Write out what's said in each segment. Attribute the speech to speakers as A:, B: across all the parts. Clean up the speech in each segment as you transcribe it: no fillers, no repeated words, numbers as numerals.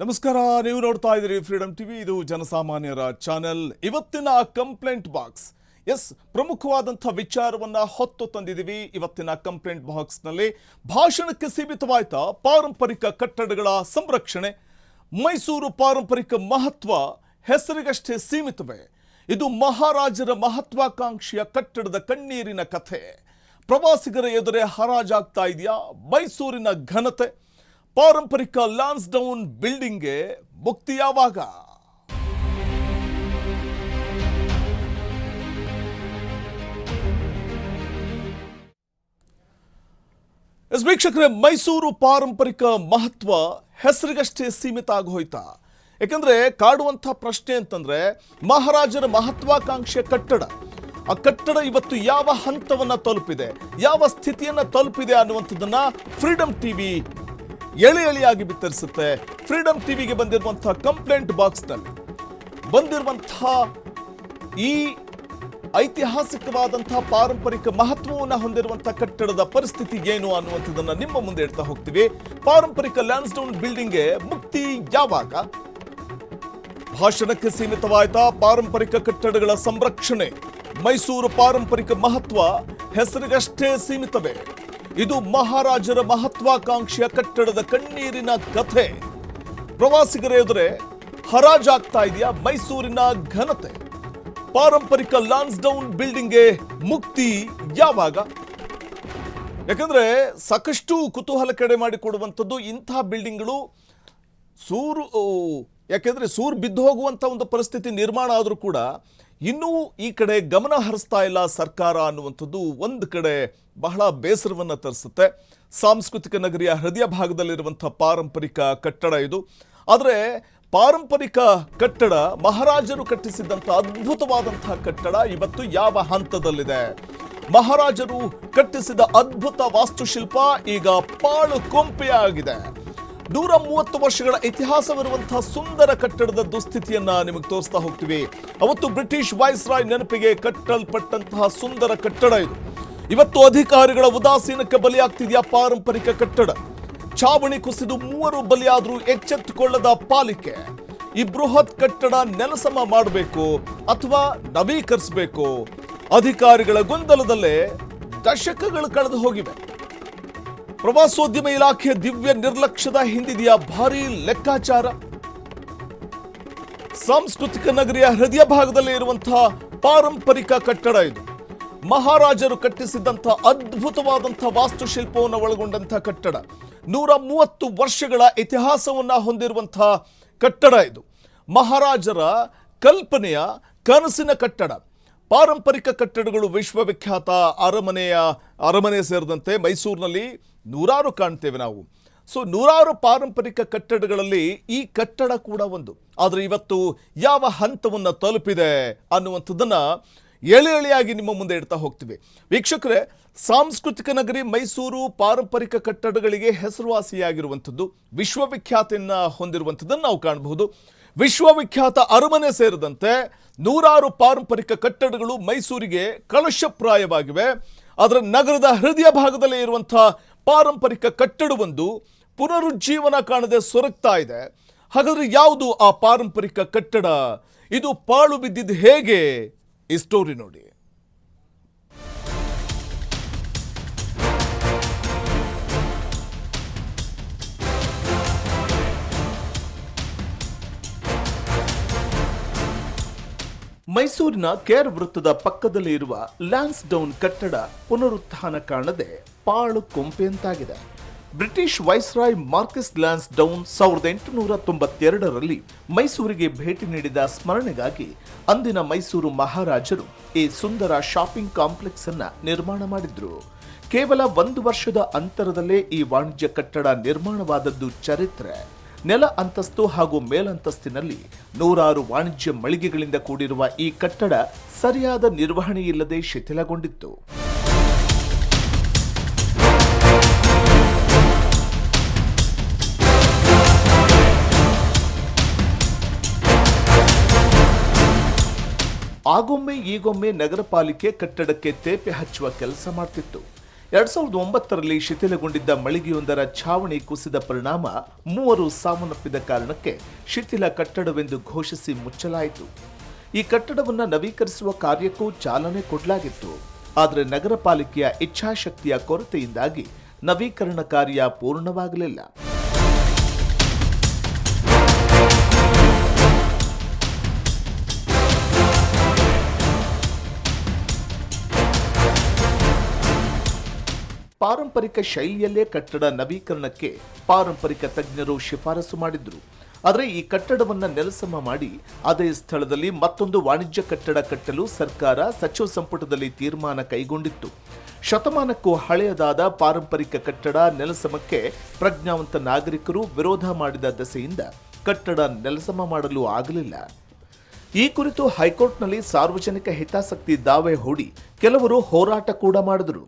A: ನಮಸ್ಕಾರ, ನೀವು ನೋಡ್ತಾ ಇದ್ದೀರಿ ಫ್ರೀಡಮ್ ಟಿವಿ. ಇದು ಜನಸಾಮಾನ್ಯರ ಚಾನೆಲ್. ಇವತ್ತಿನ ಕಂಪ್ಲೇಂಟ್ ಬಾಕ್ಸ್, ಪ್ರಮುಖವಾದಂಥ ವಿಚಾರವನ್ನ ಹೊತ್ತು ತಂದಿದ್ದೀವಿ. ಇವತ್ತಿನ ಕಂಪ್ಲೇಂಟ್ ಬಾಕ್ಸ್ನಲ್ಲಿ ಭಾಷಣಕ್ಕೆ ಸೀಮಿತವಾಯ್ತಾ ಪಾರಂಪರಿಕ ಕಟ್ಟಡಗಳ ಸಂರಕ್ಷಣೆ, ಮೈಸೂರು ಪಾರಂಪರಿಕ ಮಹತ್ವ ಹೆಸರಿಗಷ್ಟೇ ಸೀಮಿತವೇ, ಇದು ಮಹಾರಾಜರ ಮಹತ್ವಾಕಾಂಕ್ಷೆಯ ಕಟ್ಟಡದ ಕಣ್ಣೀರಿನ ಕಥೆ, ಪ್ರವಾಸಿಗರ ಎದುರೇ ಹರಾಜಾಗ್ತಾ ಇದೆಯಾ ಮೈಸೂರಿನ ಘನತೆ, ಪಾರಂಪರಿಕ ಲಾನ್ಸ್ಡೌನ್ ಬಿಲ್ಡಿಂಗ್ಗೆ ಮುಕ್ತಿ ಯಾವಾಗ? ವೀಕ್ಷಕರೇ, ಮೈಸೂರು ಪಾರಂಪರಿಕ ಮಹತ್ವ ಹೆಸರಿಗಷ್ಟೇ ಸೀಮಿತ ಆಗೋಯ್ತಾ? ಯಾಕಂದ್ರೆ ಕಾಡುವಂಥ ಪ್ರಶ್ನೆ ಅಂತಂದ್ರೆ ಮಹಾರಾಜರ ಮಹತ್ವಾಕಾಂಕ್ಷೆಯ ಕಟ್ಟಡ, ಆ ಕಟ್ಟಡ ಇವತ್ತು ಯಾವ ಹಂತವನ್ನ ತಲುಪಿದೆ, ಯಾವ ಸ್ಥಿತಿಯನ್ನ ತಲುಪಿದೆ ಅನ್ನುವಂಥದ್ದನ್ನ ಫ್ರೀಡಮ್ ಟಿವಿ ಎಳೆಯಾಗಿ ಬಿತ್ತರಿಸುತ್ತೆ. ಫ್ರೀಡಮ್ ಟಿವಿಗೆ ಬಂದಿರುವಂತಹ ಕಂಪ್ಲೇಂಟ್ ಬಾಕ್ಸ್ನಲ್ಲಿ ಬಂದಿರುವಂತಹ ಈ ಐತಿಹಾಸಿಕವಾದಂತಹ ಪಾರಂಪರಿಕ ಮಹತ್ವವನ್ನು ಹೊಂದಿರುವಂತಹ ಕಟ್ಟಡದ ಪರಿಸ್ಥಿತಿ ಏನು ಅನ್ನುವಂಥದ್ದನ್ನ ನಿಮ್ಮ ಮುಂದೆ ಇಡ್ತಾ ಹೋಗ್ತೀವಿ. ಪಾರಂಪರಿಕ ಲ್ಯಾನ್ಸ್ಡೌನ್ ಬಿಲ್ಡಿಂಗ್ಗೆ ಮುಕ್ತಿ ಯಾವಾಗ? ಭಾಷಣಕ್ಕೆ ಸೀಮಿತವಾಯ್ತಾ ಪಾರಂಪರಿಕ ಕಟ್ಟಡಗಳ ಸಂರಕ್ಷಣೆ, ಮೈಸೂರು ಪಾರಂಪರಿಕ ಮಹತ್ವ ಹೆಸರಿಗಷ್ಟೇ ಸೀಮಿತವೇ, ಇದು ಮಹಾರಾಜರ ಮಹತ್ವಾಕಾಂಕ್ಷೆಯ ಕಟ್ಟಡದ ಕಣ್ಣೀರಿನ ಕಥೆ, ಪ್ರವಾಸಿಗರ ಎದುರೇ ಹರಾಜಾಗ್ತಾ ಇದೆಯಾ ಮೈಸೂರಿನ ಘನತೆ, ಪಾರಂಪರಿಕ ಲಾನ್ಸ್ಡೌನ್ ಬಿಲ್ಡಿಂಗ್ಗೆ ಮುಕ್ತಿ ಯಾವಾಗ? ಯಾಕಂದ್ರೆ ಸಾಕಷ್ಟು ಕುತೂಹಲ ಕಡೆ ಮಾಡಿಕೊಡುವಂಥದ್ದು ಇಂತಹ ಬಿಲ್ಡಿಂಗ್ಗಳು ಯಾಕೆಂದ್ರೆ ಸೂರು ಬಿದ್ದು ಹೋಗುವಂಥ ಒಂದು ಪರಿಸ್ಥಿತಿ ನಿರ್ಮಾಣ ಆದರೂ ಕೂಡ ಇನ್ನೂ ಈ ಕಡೆ ಗಮನ ಹರಿಸ್ತಾ ಇಲ್ಲ ಸರ್ಕಾರ ಅನ್ನುವಂಥದ್ದು ಒಂದು ಕಡೆ ಬಹಳ ಬೇಸರವನ್ನು ತರಿಸುತ್ತೆ. ಸಾಂಸ್ಕೃತಿಕ ನಗರಿಯ ಹೃದಯ ಭಾಗದಲ್ಲಿರುವಂಥ ಪಾರಂಪರಿಕ ಕಟ್ಟಡ ಇದು. ಆದರೆ ಪಾರಂಪರಿಕ ಕಟ್ಟಡ, ಮಹಾರಾಜರು ಕಟ್ಟಿಸಿದಂಥ ಅದ್ಭುತವಾದಂತಹ ಕಟ್ಟಡ ಇವತ್ತು ಯಾವ ಹಂತದಲ್ಲಿದೆ? ಮಹಾರಾಜರು ಕಟ್ಟಿಸಿದ ಅದ್ಭುತ ವಾಸ್ತುಶಿಲ್ಪ ಈಗ ಪಾಳು ಕೊಂಪೆಯಾಗಿದೆ. 130 ವರ್ಷಗಳ ಇತಿಹಾಸವಿರುವಂತಹ ಸುಂದರ ಕಟ್ಟಡದ ದುಸ್ಥಿತಿಯನ್ನ ನಿಮಗೆ ತೋರಿಸ್ತಾ ಹೋಗ್ತೀವಿ. ಅವತ್ತು ಬ್ರಿಟಿಷ್ ವೈಸ್ರಾಯ್ ನೆನಪಿಗೆ ಕಟ್ಟಲ್ಪಟ್ಟಂತಹ ಸುಂದರ ಕಟ್ಟಡ ಇದು. ಇವತ್ತು ಅಧಿಕಾರಿಗಳ ಉದಾಸೀನಕ್ಕೆ ಬಲಿಯಾಗ್ತಿದೆಯಾ ಪಾರಂಪರಿಕ ಕಟ್ಟಡ? ಛಾವಣಿ ಕುಸಿದು 3 ಬಲಿಯಾದ್ರೂ ಎಚ್ಚೆತ್ತುಕೊಳ್ಳದ ಪಾಲಿಕೆ. ಈ ಬೃಹತ್ ಕಟ್ಟಡ ನೆಲಸಮ ಮಾಡಬೇಕು ಅಥವಾ ನವೀಕರಿಸಬೇಕು? ಅಧಿಕಾರಿಗಳ ಗೊಂದಲದಲ್ಲೇ ದಶಕಗಳು ಕಳೆದು ಹೋಗಿವೆ. ಪ್ರವಾಸೋದ್ಯಮ ಇಲಾಖೆಯ ದಿವ್ಯ ನಿರ್ಲಕ್ಷ್ಯದ ಹಿಂದಿದೆಯಾ ಭಾರೀ ಲೆಕ್ಕಾಚಾರ? ಸಾಂಸ್ಕೃತಿಕ ನಗರಿಯ ಹೃದಯ ಭಾಗದಲ್ಲಿ ಇರುವಂತಹ ಪಾರಂಪರಿಕ ಕಟ್ಟಡ ಇದು. ಮಹಾರಾಜರು ಕಟ್ಟಿಸಿದಂತಹ ಅದ್ಭುತವಾದಂತಹ ವಾಸ್ತುಶಿಲ್ಪವನ್ನು ಒಳಗೊಂಡಂತಹ ಕಟ್ಟಡ, 130 ವರ್ಷಗಳ ಇತಿಹಾಸವನ್ನ ಹೊಂದಿರುವಂತಹ ಕಟ್ಟಡ ಇದು. ಮಹಾರಾಜರ ಕಲ್ಪನೆಯ ಕನಸಿನ ಕಟ್ಟಡ. ಪಾರಂಪರಿಕ ಕಟ್ಟಡಗಳು ವಿಶ್ವವಿಖ್ಯಾತ ಅರಮನೆ ಸೇರಿದಂತೆ ಮೈಸೂರಿನಲ್ಲಿ ನೂರಾರು ಕಾಣ್ತೇವೆ ನಾವು. ನೂರಾರು ಪಾರಂಪರಿಕ ಕಟ್ಟಡಗಳಲ್ಲಿ ಈ ಕಟ್ಟಡ ಕೂಡ ಒಂದು. ಆದರೆ ಇವತ್ತು ಯಾವ ಹಂತವನ್ನು ತಲುಪಿದೆ ಅನ್ನುವಂಥದ್ದನ್ನ ಎಳೆಯಾಗಿ ನಿಮ್ಮ ಮುಂದೆ ಇಡ್ತಾ ಹೋಗ್ತೀವಿ. ವೀಕ್ಷಕರೇ, ಸಾಂಸ್ಕೃತಿಕ ನಗರಿ ಮೈಸೂರು ಪಾರಂಪರಿಕ ಕಟ್ಟಡಗಳಿಗೆ ಹೆಸರುವಾಸಿಯಾಗಿರುವಂಥದ್ದು, ವಿಶ್ವವಿಖ್ಯಾತಿಯನ್ನ ಹೊಂದಿರುವಂಥದ್ದನ್ನು ನಾವು ಕಾಣಬಹುದು. ವಿಶ್ವವಿಖ್ಯಾತ ಅರಮನೆ ಸೇರಿದಂತೆ ನೂರಾರು ಪಾರಂಪರಿಕ ಕಟ್ಟಡಗಳು ಮೈಸೂರಿಗೆ ಕಳಶಪ್ರಾಯವಾಗಿವೆ. ಅದರ ನಗರದ ಹೃದಯ ಭಾಗದಲ್ಲೇ ಇರುವಂತಹ ಪಾರಂಪರಿಕ ಕಟ್ಟಡವೊಂದು ಪುನರುಜ್ಜೀವನ ಕಾಣದೆ ಸೊರಗ್ತಾ ಇದೆ. ಹಾಗಾದ್ರೆ ಯಾವುದು ಆ ಪಾರಂಪರಿಕ ಕಟ್ಟಡ? ಇದು ಪಾಳು ಬಿದ್ದಿದ್ದು ಹೇಗೆ? ಈ ಸ್ಟೋರಿ ನೋಡಿ. ಮೈಸೂರಿನ ಕೇರ್ ವೃತ್ತದ ಪಕ್ಕದಲ್ಲಿ ಇರುವ ಲ್ಯಾನ್ಸ್ಡೌನ್ ಕಟ್ಟಡ ಪುನರುತ್ಥಾನ ಕಾಣದೆ ಪಾಳು ಕೊಂಪೆಯಂತಾಗಿದೆ. ಬ್ರಿಟಿಷ್ ವೈಸ್ರಾಯ್ ಮಾರ್ಕಿಸ್ ಲ್ಯಾನ್ಸ್ಡೌನ್ 1892ರಲ್ಲಿ ಮೈಸೂರಿಗೆ ಭೇಟಿ ನೀಡಿದ ಸ್ಮರಣೆಗಾಗಿ ಅಂದಿನ ಮೈಸೂರು ಮಹಾರಾಜರು ಈ ಸುಂದರ ಶಾಪಿಂಗ್ ಕಾಂಪ್ಲೆಕ್ಸ್ ಅನ್ನ ನಿರ್ಮಾಣ ಮಾಡಿದ್ರು. ಕೇವಲ 1 ವರ್ಷದ ಅಂತರದಲ್ಲೇ ಈ ವಾಣಿಜ್ಯ ಕಟ್ಟಡ ನಿರ್ಮಾಣವಾದದ್ದು ಚರಿತ್ರೆ. ನೆಲ ಅಂತಸ್ತು ಹಾಗೂ ಮೇಲಂತಸ್ತಿನಲ್ಲಿ ನೂರಾರು ವಾಣಿಜ್ಯ ಮಳಿಗೆಗಳಿಂದ ಕೂಡಿರುವ ಈ ಕಟ್ಟಡ ಸರಿಯಾದ ನಿರ್ವಹಣೆ ಇಲ್ಲದೆ ಶಿಥಿಲಗೊಂಡಿತ್ತು. ಆಗೊಮ್ಮೆ ಈಗೊಮ್ಮೆ ನಗರ ಪಾಲಿಕೆ ಕಟ್ಟಡಕ್ಕೆ ತೇಪೆ ಹಚ್ಚುವ ಕೆಲಸ ಮಾಡ್ತಿತ್ತು. 2009ರಲ್ಲಿ ಶಿಥಿಲಗೊಂಡಿದ್ದ ಮಳಿಗೆಯೊಂದರ ಛಾವಣಿ ಕುಸಿದ ಪರಿಣಾಮ 3 ಸಾವನ್ನಪ್ಪಿದ ಕಾರಣಕ್ಕೆ ಶಿಥಿಲ ಕಟ್ಟಡವೆಂದು ಘೋಷಿಸಿ ಮುಚ್ಚಲಾಯಿತು. ಈ ಕಟ್ಟಡವನ್ನು ನವೀಕರಿಸುವ ಕಾರ್ಯಕ್ಕೂ ಚಾಲನೆ ಕೊಡಲಾಗಿತ್ತು. ಆದರೆ ನಗರ ಪಾಲಿಕೆಯ ಇಚ್ಛಾಶಕ್ತಿಯ ಕೊರತೆಯಿಂದಾಗಿ ನವೀಕರಣ ಕಾರ್ಯ ಪೂರ್ಣವಾಗಲಿಲ್ಲ. ಪಾರಂಪರಿಕ ಶೈಲಿಯಲ್ಲೇ ಕಟ್ಟಡ ನವೀಕರಣಕ್ಕೆ ಪಾರಂಪರಿಕ ತಜ್ಞರು ಶಿಫಾರಸು ಮಾಡಿದ್ರು. ಆದರೆ ಈ ಕಟ್ಟಡವನ್ನು ನೆಲಸಮ ಮಾಡಿ ಅದೇ ಸ್ಥಳದಲ್ಲಿ ಮತ್ತೊಂದು ವಾಣಿಜ್ಯ ಕಟ್ಟಡ ಕಟ್ಟಲು ಸರ್ಕಾರ ಸಚಿವ ಸಂಪುಟದಲ್ಲಿ ತೀರ್ಮಾನ ಕೈಗೊಂಡಿತ್ತು. ಶತಮಾನಕ್ಕೂ ಹಳೆಯದಾದ ಪಾರಂಪರಿಕ ಕಟ್ಟಡ ನೆಲಸಮಕ್ಕೆ ಪ್ರಜ್ಞಾವಂತ ನಾಗರಿಕರು ವಿರೋಧ ಮಾಡಿದ ದೆಸೆಯಿಂದ ಕಟ್ಟಡ ನೆಲಸಮ ಮಾಡಲು ಆಗಲಿಲ್ಲ. ಈ ಕುರಿತು ಹೈಕೋರ್ಟ್ನಲ್ಲಿ ಸಾರ್ವಜನಿಕ ಹಿತಾಸಕ್ತಿ ದಾವೆ ಹೂಡಿ ಕೆಲವರು ಹೋರಾಟ ಕೂಡ ಮಾಡಿದರು.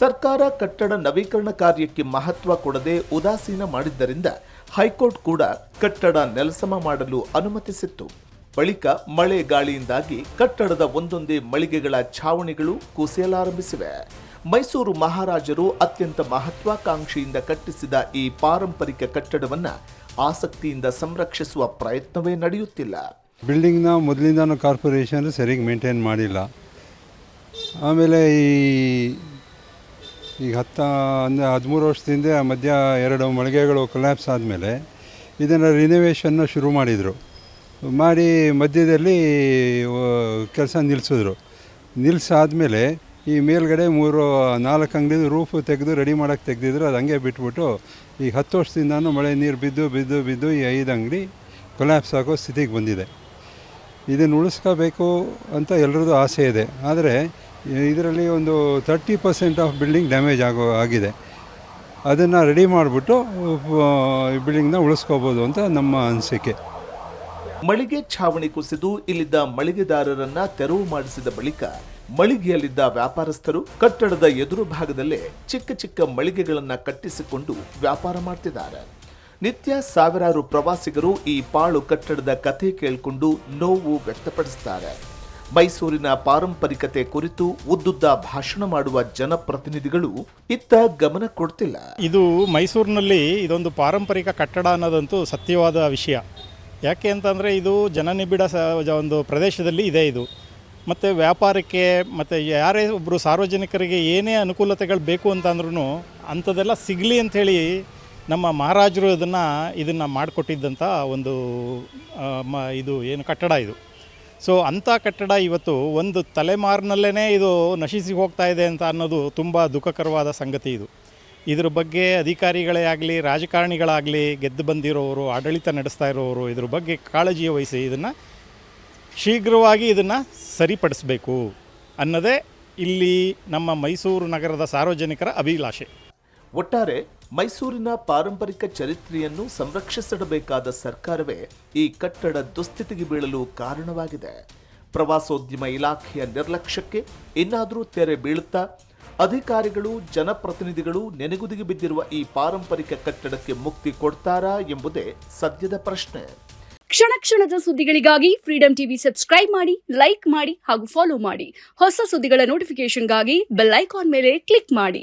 A: ಸರ್ಕಾರ ಕಟ್ಟಡ ನವೀಕರಣ ಕಾರ್ಯಕ್ಕೆ ಮಹತ್ವ ಕೊಡದೆ ಉದಾಸೀನ ಮಾಡಿದ್ದರಿಂದ ಹೈಕೋರ್ಟ್ ಕೂಡ ಕಟ್ಟಡ ನೆಲಸಮ ಮಾಡಲು ಅನುಮತಿಸಿತ್ತು. ಬಳಿಕ ಮಳೆ ಗಾಳಿಯಿಂದಾಗಿ ಕಟ್ಟಡದ ಒಂದೊಂದೇ ಮಳಿಗೆಗಳ ಛಾವಣಿಗಳು ಕುಸಿಯಲಾರಂಭಿಸಿವೆ. ಮೈಸೂರು ಮಹಾರಾಜರು ಅತ್ಯಂತ ಮಹತ್ವಾಕಾಂಕ್ಷೆಯಿಂದ ಕಟ್ಟಿಸಿದ ಈ ಪಾರಂಪರಿಕ ಕಟ್ಟಡವನ್ನು ಆಸಕ್ತಿಯಿಂದ ಸಂರಕ್ಷಿಸುವ ಪ್ರಯತ್ನವೇ ನಡೆಯುತ್ತಿಲ್ಲ.
B: ಬಿಲ್ಡಿಂಗ್ನ ಮೊದಲಿಂದನೂ ಕಾರ್ಪೊರೇಷನ್ ಸರಿಯಾಗಿ ಮೇಂಟೈನ್ ಮಾಡಿಲ್ಲ. ಆಮೇಲೆ ಈಗ 13 ವರ್ಷದಿಂದ ಮಧ್ಯ 2 ಮಳಿಗೆಗಳು ಕೊಲ್ಯಾಪ್ಸ್ ಆದಮೇಲೆ ಇದನ್ನು ರಿನೋವೇಷನ್ನು ಶುರು ಮಾಡಿದರು. ಮಾಡಿ ಮಧ್ಯದಲ್ಲಿ ಕೆಲಸ ನಿಲ್ಲಿಸಾದ್ಮೇಲೆ ಈ ಮೇಲ್ಗಡೆ 4 ಅಂಗಡಿದು ರೂಫ್ ತೆಗೆದು ರೆಡಿ ಮಾಡೋಕ್ಕೆ ತೆಗೆದಿದ್ರು. ಅದು ಹಂಗೆ ಬಿಟ್ಬಿಟ್ಟು ಈಗ 10 ವರ್ಷದಿಂದನೂ ಮಳೆ ನೀರು ಬಿದ್ದು ಈ 5 ಅಂಗಡಿ ಕೊಲ್ಯಾಪ್ಸ್ ಆಗೋ ಸ್ಥಿತಿಗೆ ಬಂದಿದೆ. ಇದನ್ನು ಉಳಿಸ್ಕೋಬೇಕು ಅಂತ ಎಲ್ಲರದ್ದು ಆಸೆ ಇದೆ. ಆದರೆ ಇದರಲ್ಲಿ ಒಂದು 30% ಆಫ್ ಬಿಲ್ಡಿಂಗ್ ಡ್ಯಾಮೇಜ್ ಆಗಿದೆ. ಅದನ್ನು ರೆಡಿ ಮಾಡಿಬಿಟ್ಟು ಬಿಲ್ಡಿಂಗ್ನ ಉಳಿಸ್ಕೋಬೋದು ಅಂತ ನಮ್ಮ ಅನಿಸಿಕೆ.
A: ಮಳಿಗೆ ಛಾವಣಿ ಕುಸಿದು ಇಲ್ಲಿದ್ದ ಮಳಿಗೆದಾರರನ್ನ ತೆರವು ಮಾಡಿಸಿದ ಬಳಿಕ ಮಳಿಗೆಯಲ್ಲಿದ್ದ ವ್ಯಾಪಾರಸ್ಥರು ಕಟ್ಟಡದ ಎದುರು ಭಾಗದಲ್ಲೇ ಚಿಕ್ಕ ಚಿಕ್ಕ ಮಳಿಗೆಗಳನ್ನ ಕಟ್ಟಿಸಿಕೊಂಡು ವ್ಯಾಪಾರ ಮಾಡ್ತಿದ್ದಾರೆ. ನಿತ್ಯ ಸಾವಿರಾರು ಪ್ರವಾಸಿಗರು ಈ ಪಾಳು ಕಟ್ಟಡದ ಕಥೆ ಕೇಳಿಕೊಂಡು ನೋವು ವ್ಯಕ್ತಪಡಿಸುತ್ತಾರೆ. ಮೈಸೂರಿನ ಪಾರಂಪರಿಕತೆ ಕುರಿತು ಉದ್ದುದ್ದ ಭಾಷಣ ಮಾಡುವ ಜನಪ್ರತಿನಿಧಿಗಳು ಇತ್ತ ಗಮನ ಕೊಡ್ತಿಲ್ಲ.
C: ಇದು ಮೈಸೂರಿನಲ್ಲಿ ಇದೊಂದು ಪಾರಂಪರಿಕ ಕಟ್ಟಡ ಅನ್ನೋದಂತೂ ಸತ್ಯವಾದ ವಿಷಯ. ಯಾಕೆ ಅಂತಂದರೆ ಇದು ಜನನಿಬಿಡ ಒಂದು ಪ್ರದೇಶದಲ್ಲಿ ಇದೆ ಇದು. ಮತ್ತು ವ್ಯಾಪಾರಕ್ಕೆ ಮತ್ತು ಯಾರೇ ಒಬ್ಬರು ಸಾರ್ವಜನಿಕರಿಗೆ ಏನೇ ಅನುಕೂಲತೆಗಳು ಬೇಕು ಅಂತಂದ್ರೂ ಅಂಥದ್ದೆಲ್ಲ ಸಿಗಲಿ ಅಂಥೇಳಿ ನಮ್ಮ ಮಹಾರಾಜರು ಇದನ್ನು ಮಾಡಿಕೊಟ್ಟಿದ್ದಂಥ ಒಂದು ಇದು ಏನು ಕಟ್ಟಡ ಇದು. ಸೊ ಅಂಥ ಕಟ್ಟಡ ಇವತ್ತು ಒಂದು ತಲೆಮಾರಿನಲ್ಲೇ ಇದು ನಶಿಸಿ ಹೋಗ್ತಾ ಇದೆ ಅಂತ ಅನ್ನೋದು ತುಂಬ ದುಃಖಕರವಾದ ಸಂಗತಿ ಇದು. ಇದ್ರ ಬಗ್ಗೆ ಅಧಿಕಾರಿಗಳೇ ಆಗಲಿ ರಾಜಕಾರಣಿಗಳಾಗಲಿ ಗೆದ್ದು ಬಂದಿರೋರು ಆಡಳಿತ ನಡೆಸ್ತಾ ಇರೋರು ಇದ್ರ ಬಗ್ಗೆ ಕಾಳಜಿ ವಹಿಸಿ ಇದನ್ನು ಶೀಘ್ರವಾಗಿ ಇದನ್ನು ಸರಿಪಡಿಸಬೇಕು ಅನ್ನೋದೇ ಇಲ್ಲಿ ನಮ್ಮ ಮೈಸೂರು ನಗರದ ಸಾರ್ವಜನಿಕರ ಅಭಿಲಾಷೆ.
A: ಒಟ್ಟಾರೆ ಮೈಸೂರಿನ ಪಾರಂಪರಿಕ ಚರಿತ್ರೆಯನ್ನು ಸಂರಕ್ಷಿಸಿಡಬೇಕಾದ ಸರ್ಕಾರವೇ ಈ ಕಟ್ಟಡ ದುಸ್ಥಿತಿಗೆ ಬೀಳಲು ಕಾರಣವಾಗಿದೆ. ಪ್ರವಾಸೋದ್ಯಮ ಇಲಾಖೆಯ ನಿರ್ಲಕ್ಷ್ಯಕ್ಕೆ ಇನ್ನಾದರೂ ತೆರೆ ಬೀಳುತ್ತಾ ಅಧಿಕಾರಿಗಳು ಜನಪ್ರತಿನಿಧಿಗಳು ನೆನೆಗುದಿಗೆ ಬಿದ್ದಿರುವ ಈ ಪಾರಂಪರಿಕ ಕಟ್ಟಡಕ್ಕೆ ಮುಕ್ತಿ ಕೊಡ್ತಾರಾ ಎಂಬುದೇ ಸದ್ಯದ ಪ್ರಶ್ನೆ.
D: ಕ್ಷಣ ಕ್ಷಣದ ಸುದ್ದಿಗಳಿಗಾಗಿ ಫ್ರೀಡಂ ಟಿವಿ ಸಬ್ಸ್ಕ್ರೈಬ್ ಮಾಡಿ, ಲೈಕ್ ಮಾಡಿ ಹಾಗೂ ಫಾಲೋ ಮಾಡಿ. ಹೊಸ ಸುದ್ದಿಗಳ ನೋಟಿಫಿಕೇಶನ್ಗಾಗಿ ಬೆಲ್ ಐಕಾನ್ ಮೇಲೆ ಕ್ಲಿಕ್ ಮಾಡಿ.